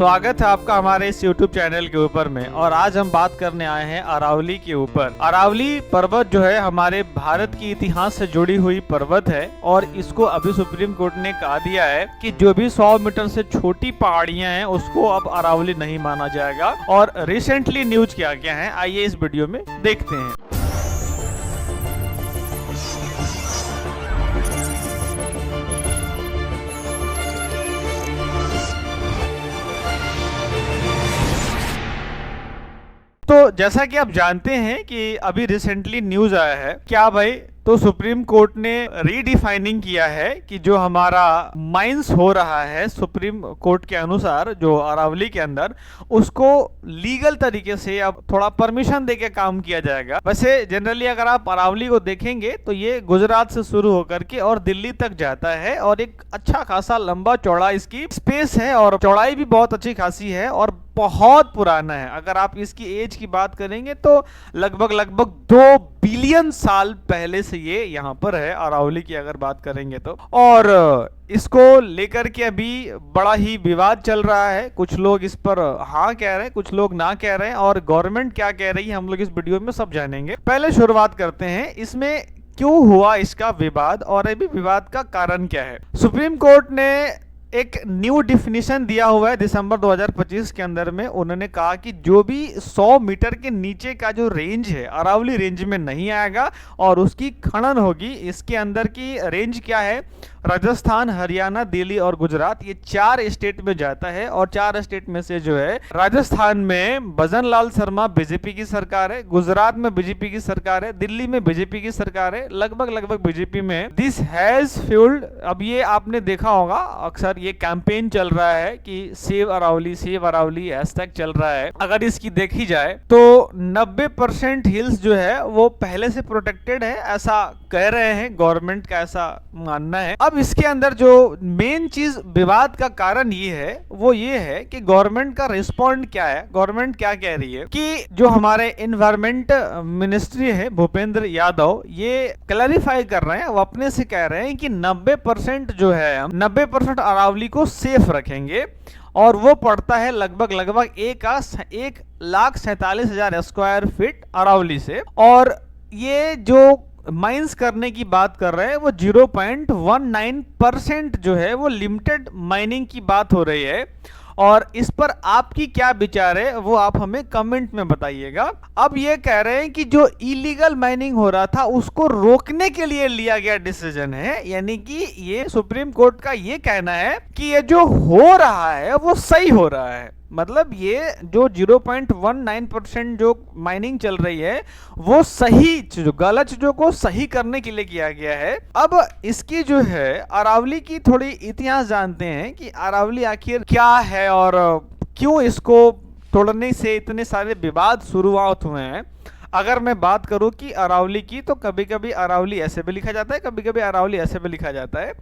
स्वागत है आपका हमारे इस YouTube चैनल के ऊपर में। और आज हम बात करने आए हैं अरावली के ऊपर। अरावली पर्वत जो है हमारे भारत की इतिहास से जुड़ी हुई पर्वत है और इसको अभी सुप्रीम कोर्ट ने कहा दिया है कि जो भी 100 मीटर से छोटी पहाड़ियां हैं उसको अब अरावली नहीं माना जाएगा। और रिसेंटली न्यूज क्या क्या है आइए इस वीडियो में देखते हैं। तो जैसा कि आप जानते हैं कि अभी रिसेंटली न्यूज आया है क्या भाई, तो सुप्रीम कोर्ट ने रीडिफाइनिंग किया है कि जो हमारा माइंस हो रहा है सुप्रीम कोर्ट के अनुसार जो अरावली के अंदर, उसको लीगल तरीके से अब थोड़ा परमिशन देके काम किया जाएगा। वैसे जनरली अगर आप अरावली को देखेंगे तो ये गुजरात से शुरू होकर के और दिल्ली तक जाता है और एक अच्छा खासा लंबा चौड़ा इसकी स्पेस है और चौड़ाई भी बहुत अच्छी खासी है और बहुत पुराना है। अगर आप इसकी एज की बात करेंगे तो लगभग 2 बिलियन साल पहले से ये यहाँ पर है अरावली की अगर बात करेंगे तो। और इसको लेकर के अभी बड़ा ही विवाद चल रहा है। कुछ लोग इस पर हाँ कह रहे हैं, कुछ लोग ना कह रहे हैं और गवर्नमेंट क्या कह रही है हम लोग इस वीडियो में सब जानेंगे। पहले शुरुआत करते हैं इसमें क्यों हुआ इसका विवाद और अभी विवाद का कारण क्या है। सुप्रीम कोर्ट ने एक न्यू डिफिनीशन दिया हुआ है दिसंबर 2025 के अंदर में। उन्होंने कहा कि जो भी 100 मीटर के नीचे का जो रेंज है अरावली रेंज में नहीं आएगा और उसकी खनन होगी। इसके अंदर की रेंज क्या है, राजस्थान, हरियाणा, दिल्ली और गुजरात, ये 4 स्टेट में जाता है। और 4 स्टेट में से जो है राजस्थान में भजन लाल शर्मा बीजेपी की सरकार है, गुजरात में बीजेपी की सरकार है, दिल्ली में बीजेपी की सरकार है, लगभग बीजेपी में। दिस हैज फ्यूल्ड, अब ये आपने देखा होगा अक्सर ये कैंपेन चल रहा है कि सेव अरावली हैशटैग चल रहा है। अगर इसकी देखी जाए तो 90% हिल्स जो है वो पहले से प्रोटेक्टेड है, ऐसा कह रहे हैं गवर्नमेंट का, ऐसा मानना है। अब इसके अंदर जो मेन चीज विवाद का कारण ये है वो ये है कि गवर्नमेंट का रिस्पॉन्ड क्या है। गवर्नमेंट क्या कह रही है कि जो हमारे एनवायरमेंट मिनिस्ट्री है भूपेंद्र यादव, ये क्लैरिफाई कर रहे हैं, वो अपने से कह रहे हैं कि 90% जो है हम 90% अरावली को सेफ रखेंगे और वो पड़ता है लगभग 1,47,000 स्क्वायर फीट अरावली से। और ये जो माइंस करने की बात कर रहे हैं वो 0.19% जो है वो लिमिटेड माइनिंग की बात हो रही है। और इस पर आपकी क्या विचार है वो आप हमें कमेंट में बताइएगा। अब ये कह रहे हैं कि जो इलीगल माइनिंग हो रहा था उसको रोकने के लिए लिया गया डिसीजन है, यानी कि ये सुप्रीम कोर्ट का ये कहना है कि ये जो हो रहा है वो सही हो रहा है। मतलब ये जो 0.19% जो माइनिंग चल रही है वो सही, जो गलत चीजों को सही करने के लिए किया गया है। अब इसकी जो है अरावली की थोड़ी इतिहास जानते हैं कि अरावली आखिर क्या है और क्यों इसको तोड़ने से इतने सारे विवाद शुरुआत हुए हैं। अगर मैं बात करूं कि अरावली की, तो कभी कभी अरावली ऐसे भी लिखा जाता है, कभी कभी अरावली ऐसे भी लिखा जाता है।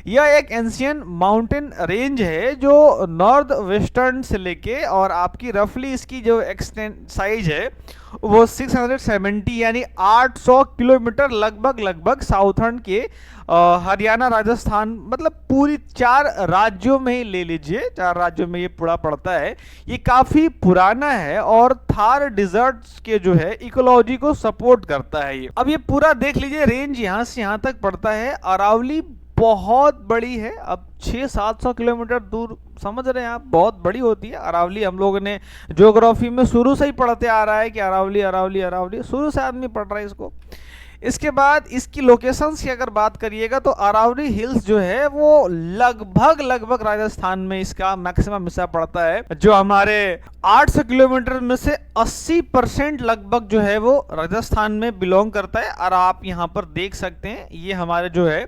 यह एक एंशियंट माउंटेन रेंज है जो नॉर्थ वेस्टर्न से लेके और आपकी रफली इसकी जो एक्सटेंट साइज है वो 670 यानी 800 किलोमीटर लगभग साउथर्न के हरियाणा, राजस्थान, मतलब पूरी 4 राज्यों में ही ले लीजिए, 4 राज्यों में ये पूरा पड़ता है। ये काफी पुराना है और थार डिजर्ट्स के जो है इकोलॉजी को सपोर्ट करता है ये। अब ये पूरा देख लीजिए रेंज यहाँ से यहाँ तक पड़ता है। अरावली बहुत बड़ी है, अब 600-700 किलोमीटर दूर, समझ रहे हैं आप, बहुत बड़ी होती है अरावली। हम लोगों ने ज्योग्राफी में शुरू से ही पढ़ते आ रहा है कि अरावली शुरू से आदमी पढ़ रहा है इसको। इसके बाद इसकी लोकेशंस की अगर बात करिएगा तो अरावली हिल्स जो है वो लगभग राजस्थान में इसका मैक्सिमम हिस्सा पड़ता है। जो हमारे 800 किलोमीटर में से 80% लगभग जो है वो राजस्थान में बिलोंग करता है। और आप यहाँ पर देख सकते हैं ये हमारे जो है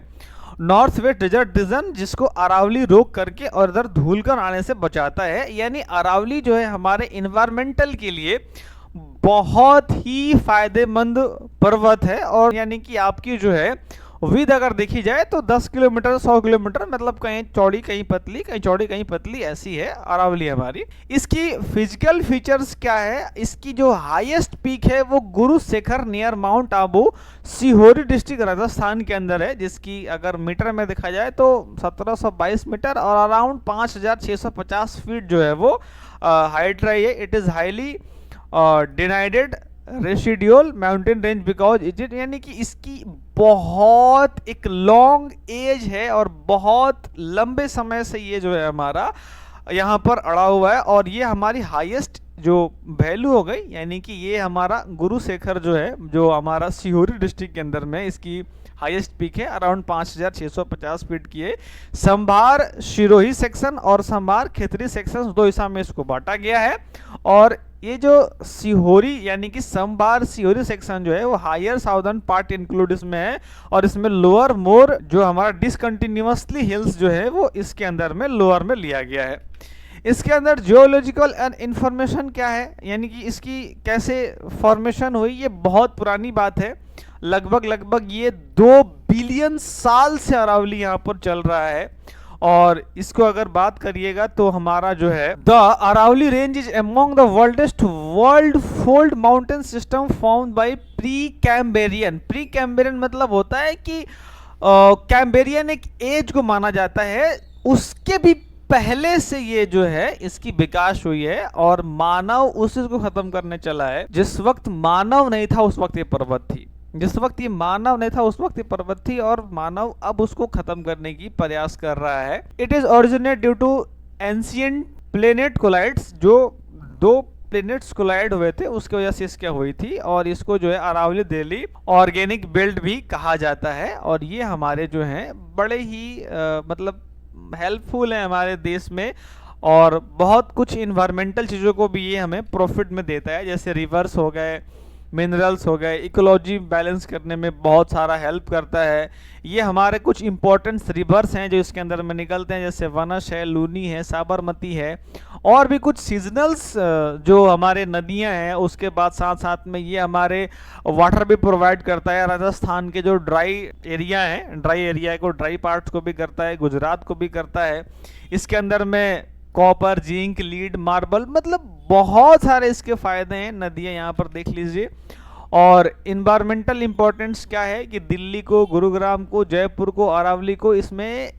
नॉर्थ वेस्ट डेजर्ट रीजन, जिसको अरावली रोक करके और इधर धूलकर आने से बचाता है। यानी अरावली जो है हमारे इन्वायरमेंटल के लिए बहुत ही फायदेमंद पर्वत है और यानी कि आपकी जो है विद अगर देखी जाए तो 10 किलोमीटर 100 किलोमीटर, मतलब कहीं चौड़ी कहीं पतली, कहीं चौड़ी कहीं पतली, ऐसी है अरावली हमारी। इसकी फिजिकल फीचर्स क्या है, इसकी जो हाईएस्ट पीक है वो Guru Shikhar near Mount Abu, Sirohi district Rajasthan के अंदर है, जिसकी अगर मीटर में देखा जाए तो 1722 मीटर और अराउंड 5650 फीट जो है वो हाइट रही है। It is highly denuded residual mountain range because it, यानी कि इसकी बहुत एक लॉन्ग एज है और बहुत लंबे समय से ये जो है हमारा यहाँ पर अड़ा हुआ है। और ये हमारी हाईएस्ट जो वैल्यू हो गई, यानी कि ये हमारा गुरु शिखर जो है, जो हमारा सीहोरी डिस्ट्रिक्ट के अंदर में इसकी हाईएस्ट पीक है, अराउंड 5650 फीट की है। संभार शिरोही सेक्शन और संभार खेतरी सेक्शन, दो हिस्सा में इसको बांटा गया है। और ये जो सीहोरी यानी कि संभार सीहोरी सेक्शन जो है वो हायर साउदर्न पार्ट इंक्लूड इसमें है, और इसमें लोअर मोर जो हमारा डिसकंटिन्यूअसली हिल्स जो है वो इसके अंदर में लोअर में लिया गया है। इसके अंदर जियोलॉजिकल एंड इंफॉर्मेशन क्या है, यानी कि इसकी कैसे फॉर्मेशन हुई, ये बहुत पुरानी बात है। लगभग ये 2 बिलियन साल से अरावली यहाँ पर चल रहा है। और इसको अगर बात करिएगा तो हमारा जो है the Aravalli range is among the world fold mountain system found by pre Cambrian. Pre Cambrian मतलब होता है कि कैम्ब्रियन एक एज को माना जाता है, उसके भी पहले से ये जो है इसकी विकास हुई है, और मानव उसी को खत्म करने चला है। जिस वक्त मानव नहीं था उस वक्त ये पर्वत थी, जिस वक्त ये मानव नहीं था उस वक्त ये पर्वत थी, और मानव अब उसको खत्म करने की प्रयास कर रहा है। It is originate due to ancient planet collides, जो 2 प्लेनेट्स कोलाइड हुए थे उसकी वजह से इसका हुई थी। और इसको जो है अरावली दिल्ली ऑर्गेनिक बेल्ट भी कहा जाता है। और ये हमारे जो हैं बड़े ही मतलब हेल्पफुल है हमारे देश में, और बहुत कुछ इन्वायरमेंटल चीज़ों को भी ये हमें प्रॉफिट में देता है, जैसे रिवर्स हो गए, मिनरल्स हो गए, इकोलॉजी बैलेंस करने में बहुत सारा हेल्प करता है। ये हमारे कुछ इंपॉर्टेंट रिवर्स हैं जो इसके अंदर में निकलते हैं, जैसे वनस है, लूनी है, साबरमती है, और भी कुछ सीजनल्स जो हमारे नदियां हैं। उसके बाद साथ साथ में ये हमारे वाटर भी प्रोवाइड करता है। राजस्थान के जो ड्राई एरिया है, ड्राई एरिया को, ड्राई पार्ट्स को भी करता है, गुजरात को भी करता है। इसके अंदर में कॉपर, जिंक, लीड, मार्बल, मतलब बहुत सारे इसके फायदे हैं। नदियां यहाँ पर देख लीजिए। और इन्वायरमेंटल इंपॉर्टेंस क्या है कि दिल्ली को, गुरुग्राम को, जयपुर को, अरावली को इसमें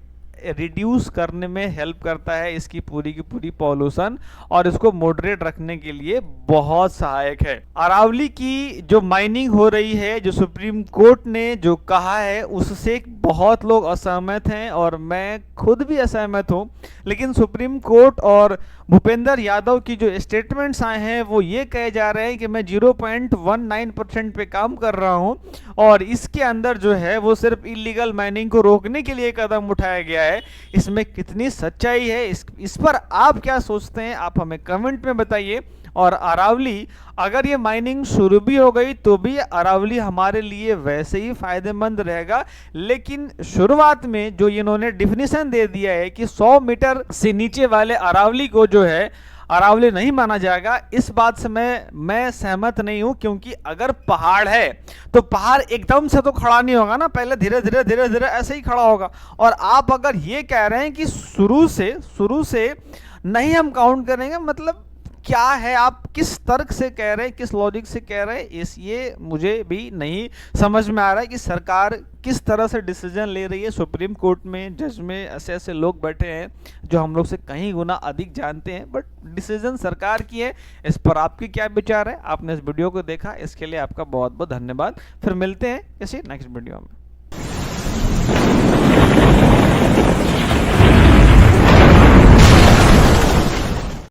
रिड्यूस करने में हेल्प करता है, इसकी पूरी की पूरी पॉल्यूशन, और इसको मॉडरेट रखने के लिए बहुत सहायक है। अरावली की जो माइनिंग हो रही है, जो सुप्रीम कोर्ट ने जो कहा है उससे बहुत लोग असहमत हैं, और मैं खुद भी असहमत हूं। लेकिन सुप्रीम कोर्ट और भूपेंद्र यादव की जो स्टेटमेंट्स आए हैं वो ये कहे जा रहे हैं कि मैं 0.19% पे काम कर रहा हूं, और इसके अंदर जो है वो सिर्फ इलीगल माइनिंग को रोकने के लिए कदम उठाया गया है। इसमें कितनी सच्चाई है, इस पर आप क्या सोचते हैं, आप हमें कमेंट में बताइए। और अरावली अगर ये माइनिंग शुरू भी हो गई तो भी अरावली हमारे लिए वैसे ही फायदेमंद रहेगा। लेकिन शुरुआत में जो इन्होंने डिफिनीशन दे दिया है कि 100 मीटर से नीचे वाले अरावली को जो है अरावली नहीं माना जाएगा, इस बात से मैं सहमत नहीं हूं। क्योंकि अगर पहाड़ है तो पहाड़ एकदम से तो खड़ा नहीं होगा ना, पहले धीरे धीरे ऐसे ही खड़ा होगा। और आप अगर ये कह रहे हैं कि शुरू से नहीं हम काउंट करेंगे, मतलब क्या है, आप किस तर्क से कह रहे हैं, किस लॉजिक से कह रहे हैं, ये मुझे भी नहीं समझ में आ रहा है कि सरकार किस तरह से डिसीजन ले रही है। सुप्रीम कोर्ट में जज में ऐसे लोग बैठे हैं जो हम लोग से कहीं गुना अधिक जानते हैं, बट डिसीजन सरकार की है। इस पर आपके क्या विचार है? आपने इस वीडियो को देखा, इसके लिए आपका बहुत बहुत धन्यवाद। फिर मिलते हैं किसी नेक्स्ट वीडियो में।